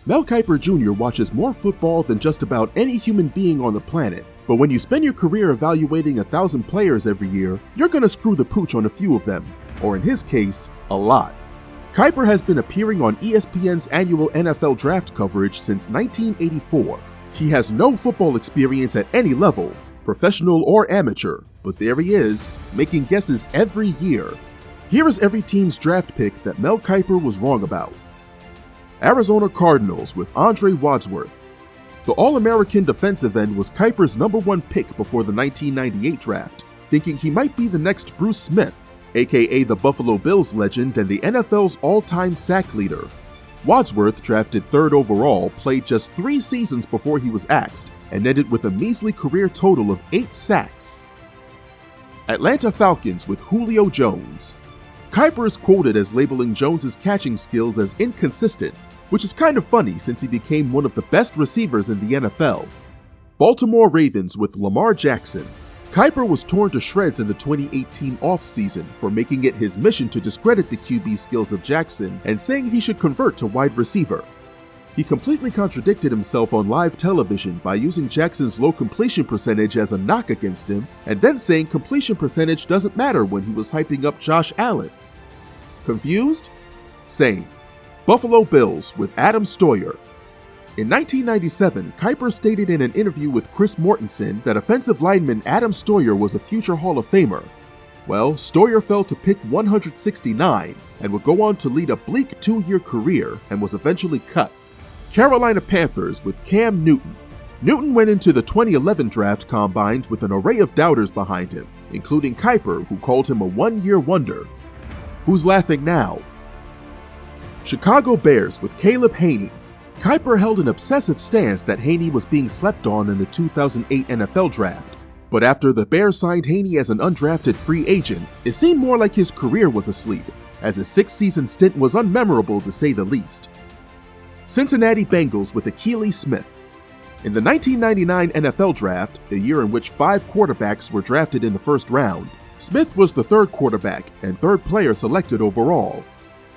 Mel Kiper Jr. watches more football than just about any human being on the planet, but when you spend your career evaluating 1,000 players every year, you're gonna screw the pooch on a few of them, or in his case, a lot. Kiper has been appearing on ESPN's annual NFL draft coverage since 1984. He has no football experience at any level, professional or amateur, but there he is, making guesses every year. Here is every team's draft pick that Mel Kiper was wrong about. Arizona Cardinals with Andre Wadsworth. The All-American defensive end was Kiper's #1 pick before the 1998 draft, thinking he might be the next Bruce Smith, aka the Buffalo Bills legend and the NFL's all-time sack leader. Wadsworth, drafted 3rd overall, played just 3 seasons before he was axed and ended with a measly career total of 8 sacks. Atlanta Falcons with Julio Jones. Kiper is quoted as labeling Jones's catching skills as inconsistent, which is kind of funny since he became one of the best receivers in the NFL. Baltimore Ravens with Lamar Jackson. Kiper was torn to shreds in the 2018 offseason for making it his mission to discredit the QB skills of Jackson and saying he should convert to wide receiver. He completely contradicted himself on live television by using Jackson's low completion percentage as a knock against him, and then saying completion percentage doesn't matter when he was hyping up Josh Allen. Confused? Same. Buffalo Bills with Adam Stoyer. In 1997, Kiper stated in an interview with Chris Mortensen that offensive lineman Adam Stoyer was a future Hall of Famer. Well, Stoyer fell to pick 169 and would go on to lead a bleak 2-year career and was eventually cut. Carolina Panthers with Cam Newton. Newton went into the 2011 draft combines with an array of doubters behind him, including Kiper, who called him a one-year wonder. Who's laughing now? Chicago Bears with Caleb Haney. Kiper held an obsessive stance that Haney was being slept on in the 2008 NFL draft, but after the Bears signed Haney as an undrafted free agent, it seemed more like his career was asleep, as his 6-season stint was unmemorable to say the least. Cincinnati Bengals with Akili Smith. In the 1999 NFL draft, a year in which 5 quarterbacks were drafted in the first round, Smith was the 3rd quarterback and 3rd player selected overall.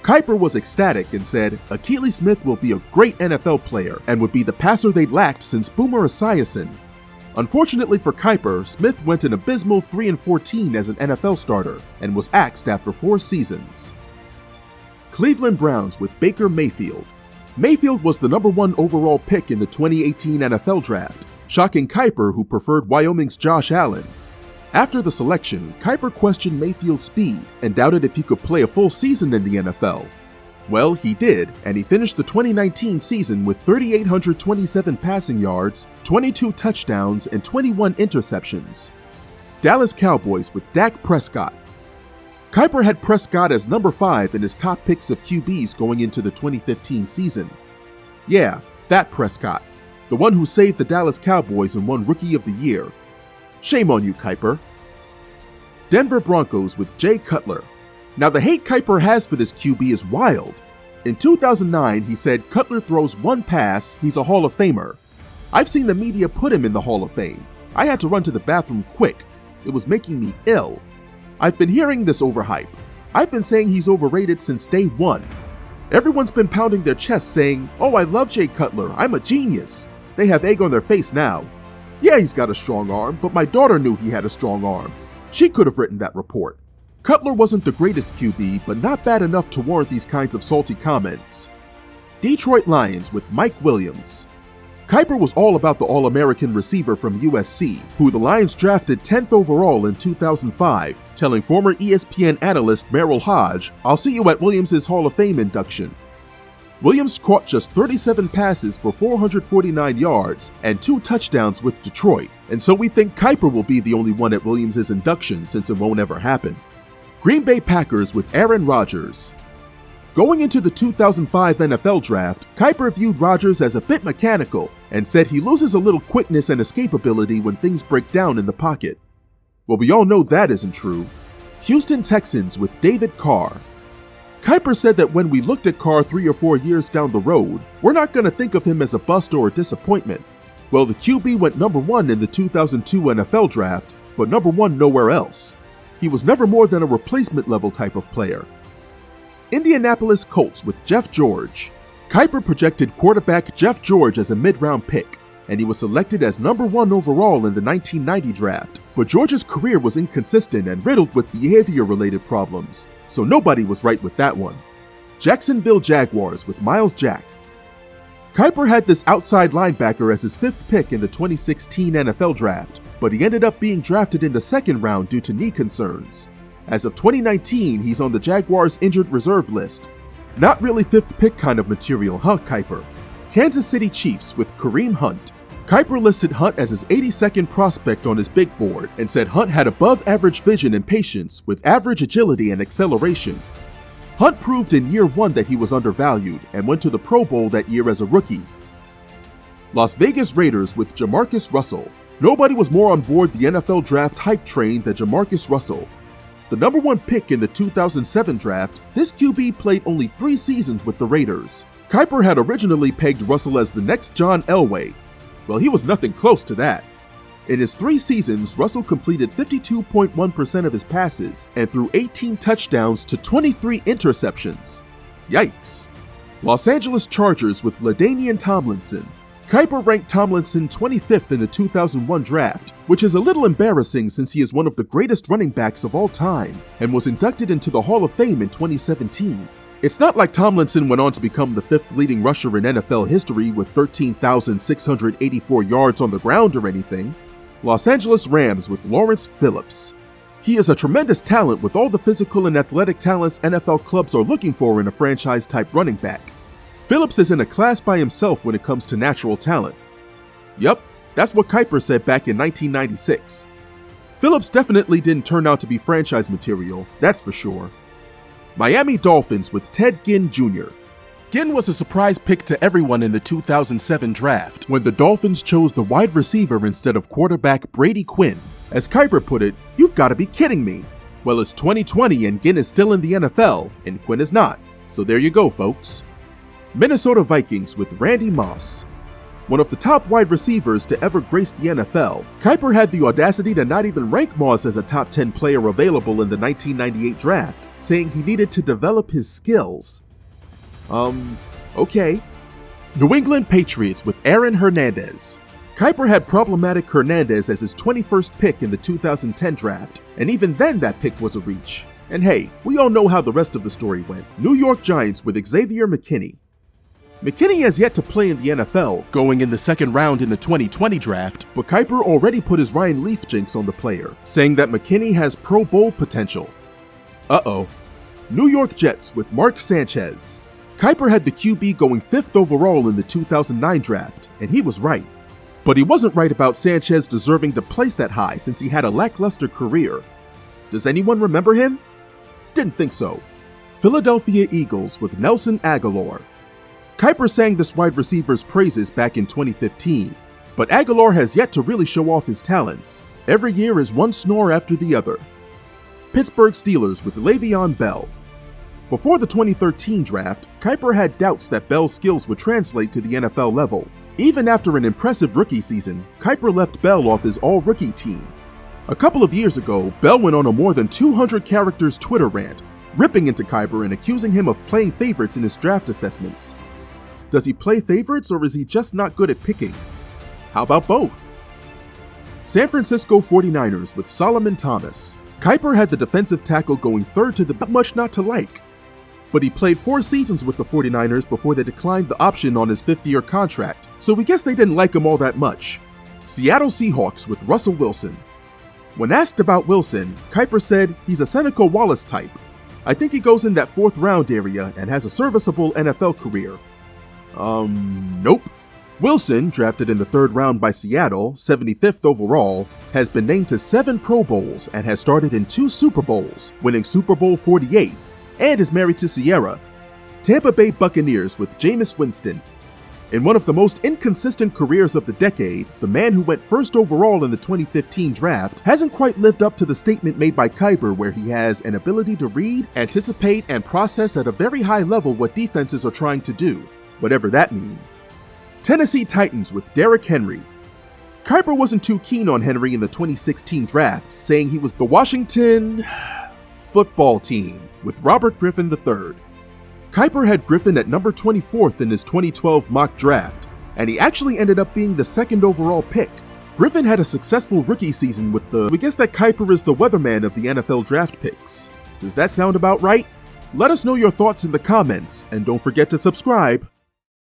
Kiper was ecstatic and said, Akili Smith will be a great NFL player and would be the passer they'd lacked since Boomer Esiason. Unfortunately for Kiper, Smith went an abysmal 3-14 as an NFL starter and was axed after 4 seasons. Cleveland Browns with Baker Mayfield. Mayfield was the #1 overall pick in the 2018 NFL draft, shocking Kiper, who preferred Wyoming's Josh Allen. After the selection, Kiper questioned Mayfield's speed and doubted if he could play a full season in the NFL. Well, he did, and he finished the 2019 season with 3,827 passing yards, 22 touchdowns, and 21 interceptions. Dallas Cowboys with Dak Prescott. Kiper had Prescott as #5 in his top picks of QBs going into the 2015 season. Yeah, that Prescott, the one who saved the Dallas Cowboys and won Rookie of the Year. Shame on you, Kiper. Denver Broncos with Jay Cutler. Now the hate Kiper has for this QB is wild. In 2009, he said Cutler throws 1 pass, he's a Hall of Famer. I've seen the media put him in the Hall of Fame. I had to run to the bathroom quick. It was making me ill. I've been hearing this overhype. I've been saying he's overrated since day 1. Everyone's been pounding their chest saying, oh, I love Jay Cutler, I'm a genius. They have egg on their face now. Yeah, he's got a strong arm, but my daughter knew he had a strong arm. She could have written that report. Cutler wasn't the greatest QB, but not bad enough to warrant these kinds of salty comments. Detroit Lions with Mike Williams. Kiper was all about the All-American receiver from USC, who the Lions drafted 10th overall in 2005, telling former ESPN analyst Merrill Hodge, I'll see you at Williams' Hall of Fame induction. Williams caught just 37 passes for 449 yards and 2 touchdowns with Detroit, and so we think Kiper will be the only one at Williams' induction since it won't ever happen. Green Bay Packers with Aaron Rodgers. Going into the 2005 NFL draft, Kiper viewed Rodgers as a bit mechanical and said he loses a little quickness and escapability when things break down in the pocket. Well, we all know that isn't true. Houston Texans with David Carr. Kiper said that when we looked at Carr 3 or 4 years down the road, we're not going to think of him as a bust or a disappointment. Well, the QB went #1 in the 2002 NFL draft, but #1 nowhere else. He was never more than a replacement level type of player. Indianapolis Colts with Jeff George. Kiper projected quarterback Jeff George as a mid-round pick, and he was selected as number 1 overall in the 1990 draft. But George's career was inconsistent and riddled with behavior-related problems, so nobody was right with that one. Jacksonville Jaguars with Miles Jack. Kiper had this outside linebacker as his 5th pick in the 2016 NFL draft, but he ended up being drafted in the 2nd round due to knee concerns. As of 2019, he's on the Jaguars' injured reserve list. Not really 5th pick kind of material, huh, Kiper? Kansas City Chiefs with Kareem Hunt. Kiper listed Hunt as his 82nd prospect on his big board and said Hunt had above-average vision and patience with average agility and acceleration. Hunt proved in year 1 that he was undervalued and went to the Pro Bowl that year as a rookie. Las Vegas Raiders with Jamarcus Russell. Nobody was more on board the NFL draft hype train than Jamarcus Russell. The number 1 pick in the 2007 draft, this QB played only 3 seasons with the Raiders. Kiper had originally pegged Russell as the next John Elway. Well, he was nothing close to that. In his 3 seasons, Russell completed 52.1% of his passes and threw 18 touchdowns to 23 interceptions. Yikes. Los Angeles Chargers with LaDainian Tomlinson. Kiper ranked Tomlinson 25th in the 2001 draft, which is a little embarrassing since he is one of the greatest running backs of all time and was inducted into the Hall of Fame in 2017. It's not like Tomlinson went on to become the 5th leading rusher in NFL history with 13,684 yards on the ground or anything. Los Angeles Rams with Lawrence Phillips. He is a tremendous talent with all the physical and athletic talents NFL clubs are looking for in a franchise-type running back. Phillips is in a class by himself when it comes to natural talent. Yup, that's what Kiper said back in 1996. Phillips definitely didn't turn out to be franchise material, that's for sure. Miami Dolphins with Ted Ginn Jr. Ginn was a surprise pick to everyone in the 2007 draft when the Dolphins chose the wide receiver instead of quarterback Brady Quinn. As Kiper put it, "You've got to be kidding me." Well, it's 2020 and Ginn is still in the NFL, and Quinn is not. So there you go, folks. Minnesota Vikings with Randy Moss. One of the top wide receivers to ever grace the NFL, Kiper had the audacity to not even rank Moss as a top 10 player available in the 1998 draft, saying he needed to develop his skills. Okay. New England Patriots with Aaron Hernandez. Kiper had problematic Hernandez as his 21st pick in the 2010 draft, and even then that pick was a reach. And hey, we all know how the rest of the story went. New York Giants with Xavier McKinney. McKinney has yet to play in the NFL, going in the 2nd round in the 2020 draft, but Kiper already put his Ryan Leaf jinx on the player, saying that McKinney has Pro Bowl potential. Uh-oh. New York Jets with Mark Sanchez. Kiper had the QB going 5th overall in the 2009 draft, and he was right. But he wasn't right about Sanchez deserving to place that high since he had a lackluster career. Does anyone remember him? Didn't think so. Philadelphia Eagles with Nelson Aguilar. Kiper sang this wide receiver's praises back in 2015, but Aguilar has yet to really show off his talents. Every year is one snore after the other. Pittsburgh Steelers with Le'Veon Bell. Before the 2013 draft, Kiper had doubts that Bell's skills would translate to the NFL level. Even after an impressive rookie season, Kiper left Bell off his all-rookie team. A couple of years ago, Bell went on a more than 200 characters Twitter rant, ripping into Kiper and accusing him of playing favorites in his draft assessments. Does he play favorites or is he just not good at picking? How about both? San Francisco 49ers with Solomon Thomas. Kiper had the defensive tackle going 3rd to the much not to like. But he played 4 seasons with the 49ers before they declined the option on his 5th-year contract, so we guess they didn't like him all that much. Seattle Seahawks with Russell Wilson. When asked about Wilson, Kiper said he's a Seneca Wallace type. I think he goes in that 4th round area and has a serviceable NFL career. Nope. Wilson, drafted in the 3rd round by Seattle, 75th overall, has been named to 7 Pro Bowls and has started in 2 Super Bowls, winning Super Bowl 48, and is married to Sierra. Tampa Bay Buccaneers with Jameis Winston. In one of the most inconsistent careers of the decade, the man who went 1st overall in the 2015 draft hasn't quite lived up to the statement made by Kiper where he has an ability to read, anticipate, and process at a very high level what defenses are trying to do, whatever that means. Tennessee Titans with Derrick Henry. Kiper wasn't too keen on Henry in the 2016 draft, saying he was the Washington football team with Robert Griffin III. Kiper had Griffin at number 24th in his 2012 mock draft, and he actually ended up being the second overall pick. Griffin had a successful rookie season with we guess that Kiper is the weatherman of the NFL draft picks. Does that sound about right? Let us know your thoughts in the comments, and don't forget to subscribe.